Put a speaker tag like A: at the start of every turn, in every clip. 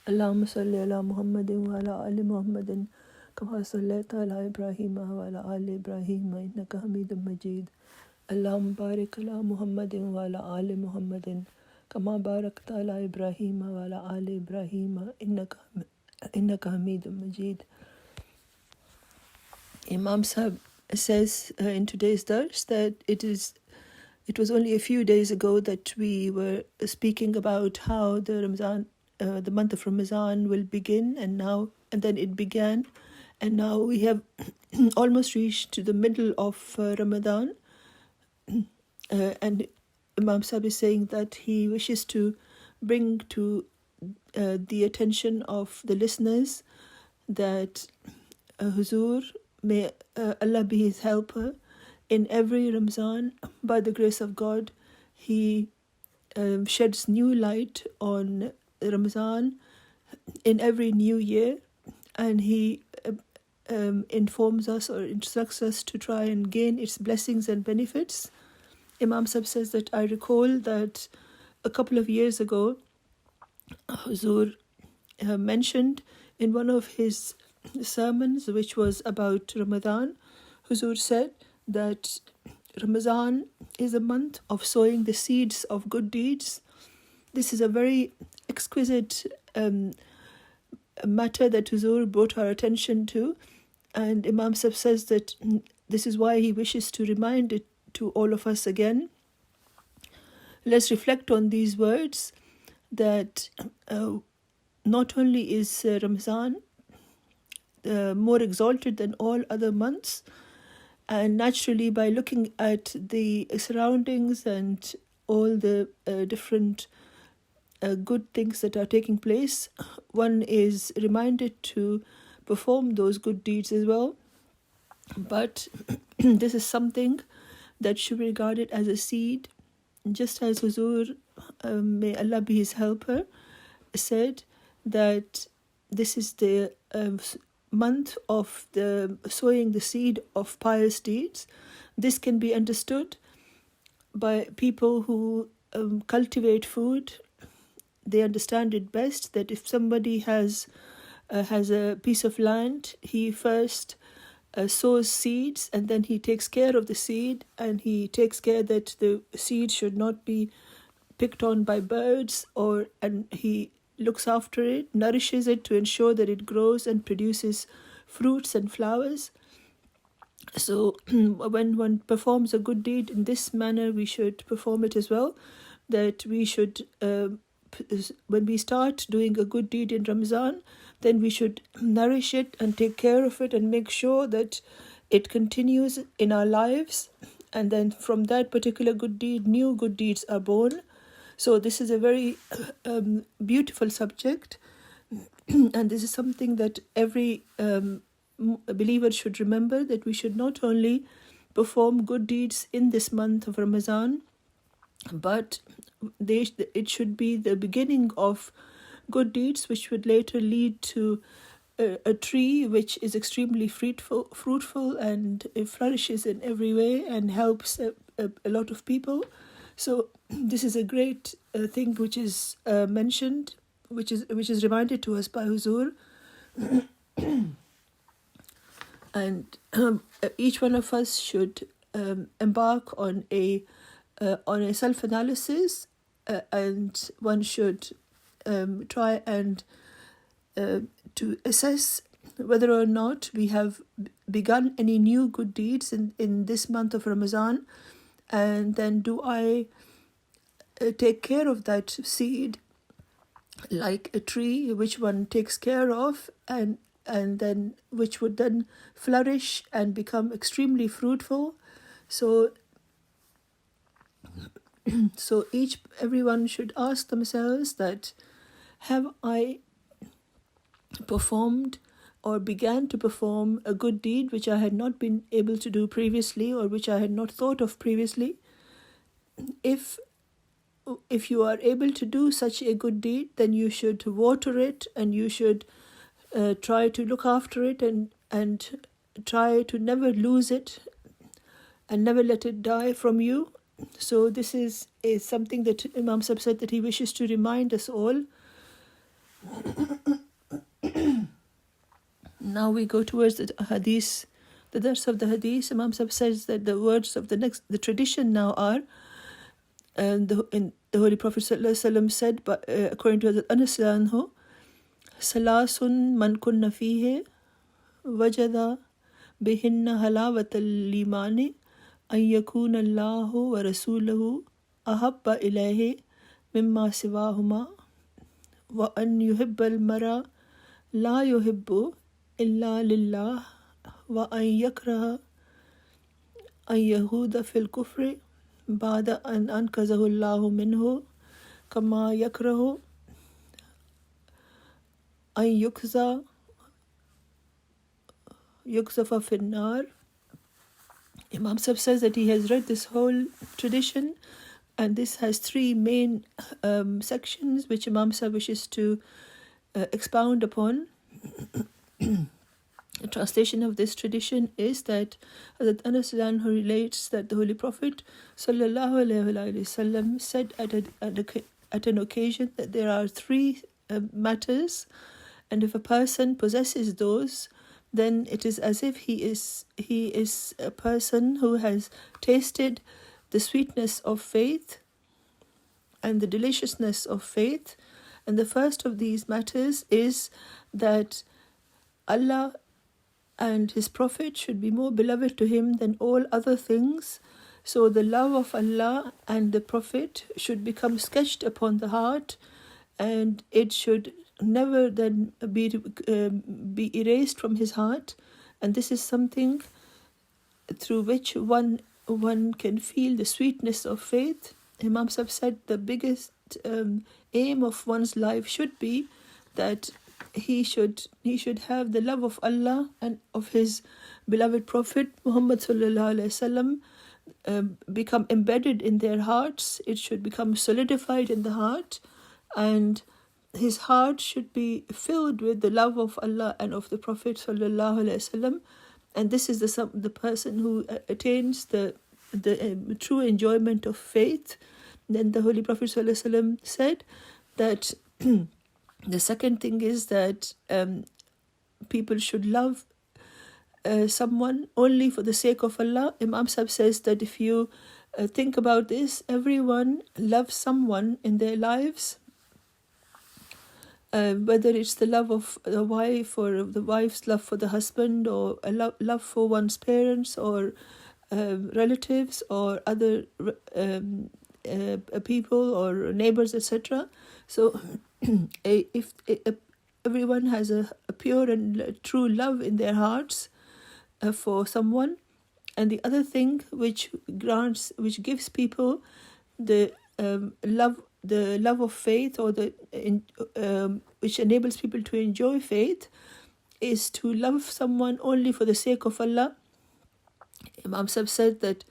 A: اللهم صل على محمد وعلى آل محمد كما صليت على إبراهيم وعلى آل إبراهيم إنك حميد مجيد. اللهم بارك على محمد وعلى آل محمد كما باركت على إبراهيم وعلى آل إبراهيم إنك حميد مجيد. Imam Sahib says in today's dars that it was only a few days ago that we were speaking about how the month of Ramadan will begin, and then it began, and now we have almost reached to the middle of Ramadan, and Imam Sahib is saying that he wishes to bring to the attention of the listeners that Huzur, may Allah be his helper, in every Ramzan, by the grace of God, he sheds new light on Ramzan in every new year, and he informs us or instructs us to try and gain its blessings and benefits. Imam Sahib says that I recall that a couple of years ago, Huzur mentioned in one of his sermons, which was about Ramadan, Huzur said that Ramadan is a month of sowing the seeds of good deeds. This is a very exquisite matter that Huzur brought our attention to, and Imam Sahib says that this is why he wishes to remind it to all of us again. Let's reflect on these words, that not only is Ramadan more exalted than all other months, and naturally by looking at the surroundings and all the different good things that are taking place, one is reminded to perform those good deeds as well. But this is something that should be regarded as a seed, just as Huzur, may Allah be his helper, said that this is the month of the sowing the seed of pious deeds. This can be understood by people who cultivate food. They understand it best, that if somebody has a piece of land, he first sows seeds, and then he takes care of the seed, and he takes care that the seed should not be picked on by birds, and he looks after it, nourishes it to ensure that it grows and produces fruits and flowers. So when one performs a good deed in this manner, we should perform it as well. That we should, when we start doing a good deed in Ramzan, then we should nourish it and take care of it and make sure that it continues in our lives. And then from that particular good deed, new good deeds are born. So this is a very beautiful subject, and this is something that every believer should remember, that we should not only perform good deeds in this month of Ramadan, but it should be the beginning of good deeds which would later lead to a tree which is extremely fruitful, and it flourishes in every way and helps a lot of people. So this is a great thing which is mentioned, which is reminded to us by Huzur, and each one of us should embark on a self-analysis, and one should try and to assess whether or not we have begun any new good deeds in this month of Ramadan. And then do I take care of that seed like a tree which one takes care of, and then which would then flourish and become extremely fruitful. So everyone should ask themselves that, have I performed or began to perform a good deed which I had not been able to do previously, or which I had not thought of previously? If you are able to do such a good deed, then you should water it, and you should try to look after it, and try to never lose it and never let it die from you. So this is something that Imam Sahib said that he wishes to remind us all, Now we go towards the Hadith, the dars of the Hadith. Imam Sahib says that the words of the tradition now are, and the Holy Prophet ﷺ said, but according to Hazrat Anas anhu, Salasun man kunna fihe wajada bihinna halawat al-limani an yakuna Allahu wa rasuluhu ahabba ilayhi mimma siwahuma wa an yuhibba al-mara la yuhibbu illa lillah wa an yakraha an yahuda fil kufri ba'da an ankazahu Allahu minhu kama yakrahu an yukzafa fin nar. Imam Sahib says that he has read this whole tradition, and this has three main sections which Imam Sahib wishes to expound upon. The translation of this tradition is that Hazrat Anas who relates that the Holy Prophet ﷺ said at an occasion that there are three matters, and if a person possesses those, then it is as if he is a person who has tasted the sweetness of faith and the deliciousness of faith. And the first of these matters is that Allah and His Prophet should be more beloved to him than all other things. So the love of Allah and the Prophet should become sketched upon the heart, and it should never then be erased from his heart. And this is something through which one can feel the sweetness of faith. Imam Sahib said the biggest aim of one's life should be that he should have the love of Allah and of his beloved Prophet Muhammad sallallahu alaihi wasallam become embedded in their hearts. It should become solidified in the heart, and his heart should be filled with the love of Allah and of the Prophet sallallahu alaihi wasallam. And this is the person who attains the true enjoyment of faith. Then the Holy Prophet sallallahu alaihi wasallam said that the second thing is that people should love someone only for the sake of Allah. Imam Sahib says that if you think about this, everyone loves someone in their lives, whether it's the love of the wife or the wife's love for the husband, or a love for one's parents or relatives or other people or neighbors, etc. So if everyone has a pure and true love in their hearts for someone, and the other thing which gives people the love of faith, or which enables people to enjoy faith, is to love someone only for the sake of Allah. Imam Sahib said that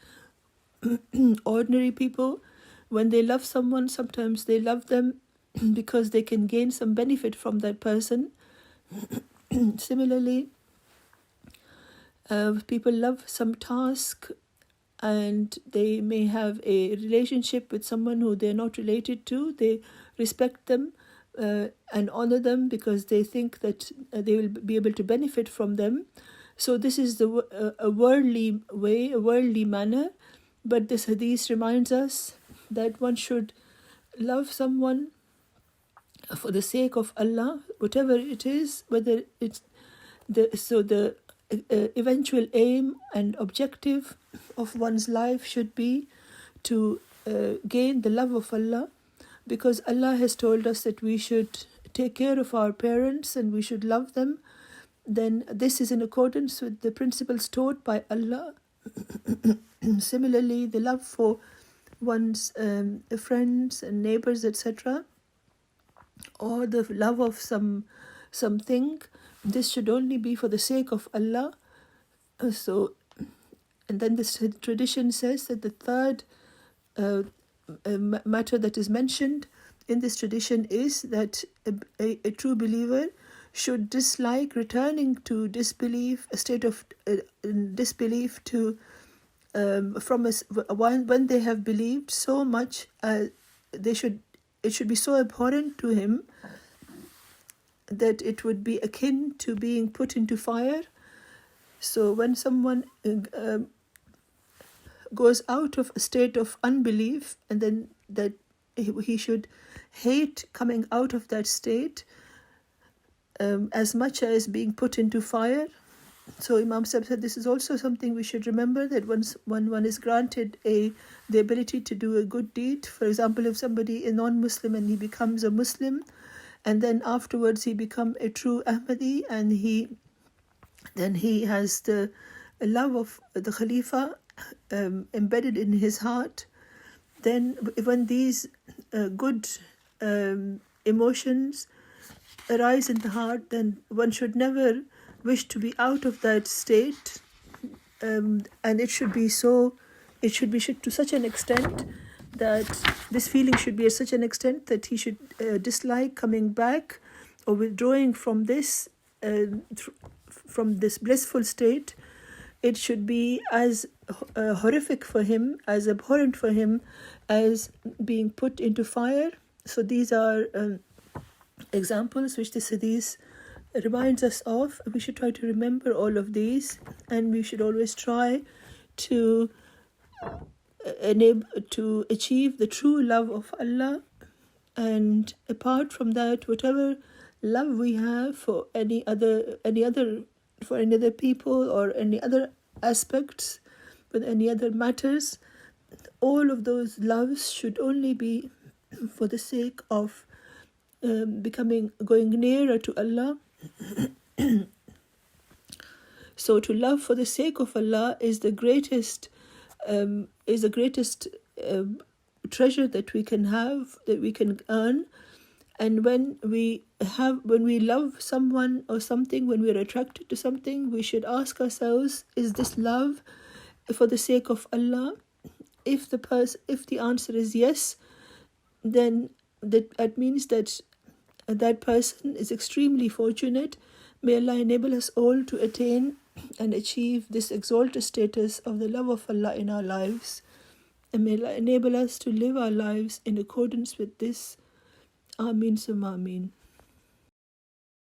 A: ordinary people, when they love someone, sometimes they love them because they can gain some benefit from that person. Similarly, people love some task, and they may have a relationship with someone who they're not related to. They respect them and honor them because they think that they will be able to benefit from them. So this is a worldly way, a worldly manner. But this hadith reminds us that one should love someone for the sake of Allah, whatever it is, whether it's the eventual aim and objective of one's life should be to gain the love of Allah, because Allah has told us that we should take care of our parents and we should love them. Then this is in accordance with the principles taught by Allah. Similarly, the love for one's friends and neighbors, etc., or the love of something, this should only be for the sake of Allah. So, and then this tradition says that the third matter that is mentioned in this tradition is that a true believer should dislike returning to disbelief, a state of disbelief to from when they have believed so much. It should be so abhorrent to him that it would be akin to being put into fire. So when someone goes out of a state of unbelief, and then that he should hate coming out of that state as much as being put into fire. So Imam Sahib said this is also something we should remember, that once one is granted the ability to do a good deed, for example, if somebody is non-Muslim and he becomes a Muslim, and then afterwards he become a true Ahmadi, and then he has the love of the Khalifa embedded in his heart, then when these good emotions arise in the heart, then one should never wish to be out of that state, and it should be to such an extent that this feeling should be at such an extent that he should dislike coming back or withdrawing from this blissful state. It should be as horrific for him, as abhorrent for him as being put into fire. So these are examples which this hadith reminds us of. We should try to remember all of these, and we should always try to achieve the true love of Allah. And apart from that, whatever love we have for any other people or any other aspects, with any other matters, all of those loves should only be for the sake of going nearer to Allah. So to love for the sake of Allah is the greatest treasure that we can have, that we can earn. And when we love someone or something, when we are attracted to something, we should ask ourselves, is this love for the sake of Allah? If the answer is yes, then that means that person is extremely fortunate. May Allah enable us all to attain and achieve this exalted status of the love of Allah in our lives. And may Allah enable us to live our lives in accordance with this. Ameen summa ameen.